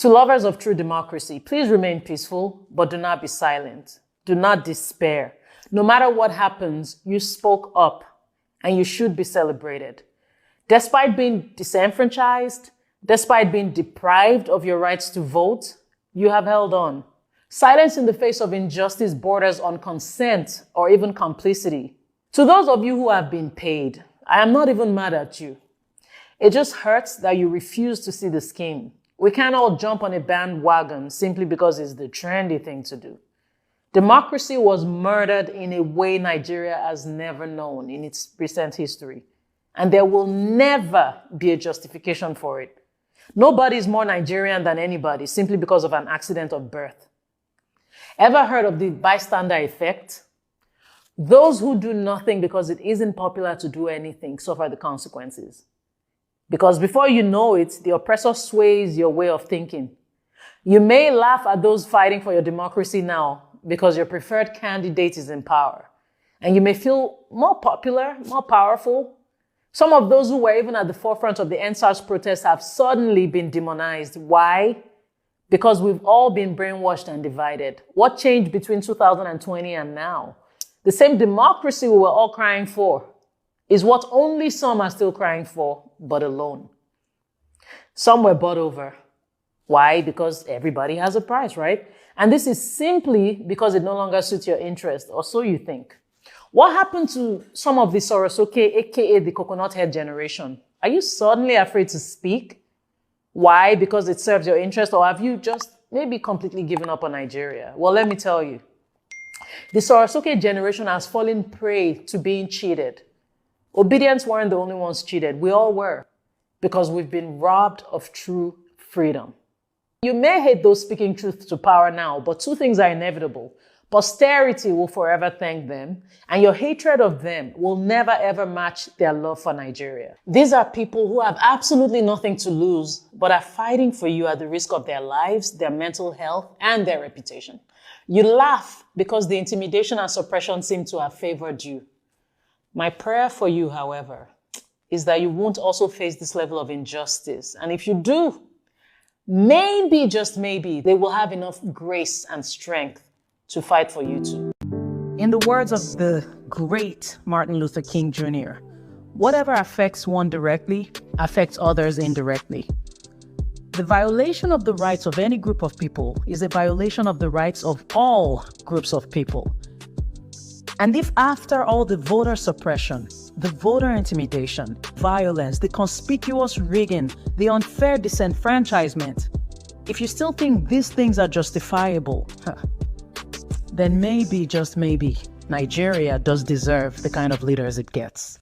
To lovers of true democracy, please remain peaceful, but do not be silent. Do not despair. No matter what happens, you spoke up, and you should be celebrated. Despite being disenfranchised, despite being deprived of your rights to vote, you have held on. Silence in the face of injustice borders on consent or even complicity. To those of you who have been paid, I am not even mad at you. It just hurts that you refuse to see the scheme. We can't all jump on a bandwagon simply because it's the trendy thing to do. Democracy was murdered in a way Nigeria has never known in its recent history. And there will never be a justification for it. Nobody is more Nigerian than anybody simply because of an accident of birth. Ever heard of the bystander effect? Those who do nothing because it isn't popular to do anything suffer the consequences. Because before you know it, the oppressor sways your way of thinking. You may laugh at those fighting for your democracy now because your preferred candidate is in power. And you may feel more popular, more powerful. Some of those who were even at the forefront of the EndSARS protests have suddenly been demonized. Why? Because we've all been brainwashed and divided. What changed between 2020 and now? The same democracy we were all crying for is what only some are still crying for, but alone. Some were bought over. Why? Because everybody has a price, right? And this is simply because it no longer suits your interest, or so you think. What happened to some of the Sorosoke, aka the coconut head generation? Are you suddenly afraid to speak? Why? Because it serves your interest, or have you just maybe completely given up on Nigeria? Well, let me tell you. The Sorosoke generation has fallen prey to being cheated. Obedience weren't the only ones cheated. We all were, because we've been robbed of true freedom. You may hate those speaking truth to power now, but two things are inevitable. Posterity will forever thank them, and your hatred of them will never ever match their love for Nigeria. These are people who have absolutely nothing to lose, but are fighting for you at the risk of their lives, their mental health, and their reputation. You laugh because the intimidation and suppression seem to have favored you. My prayer for you, however, is that you won't also face this level of injustice. And if you do, maybe, just maybe, they will have enough grace and strength to fight for you too. In the words of the great Martin Luther King Jr., whatever affects one directly affects others indirectly. The violation of the rights of any group of people is a violation of the rights of all groups of people. And if after all the voter suppression, the voter intimidation, violence, the conspicuous rigging, the unfair disenfranchisement, if you still think these things are justifiable, then maybe, just maybe, Nigeria does deserve the kind of leaders it gets.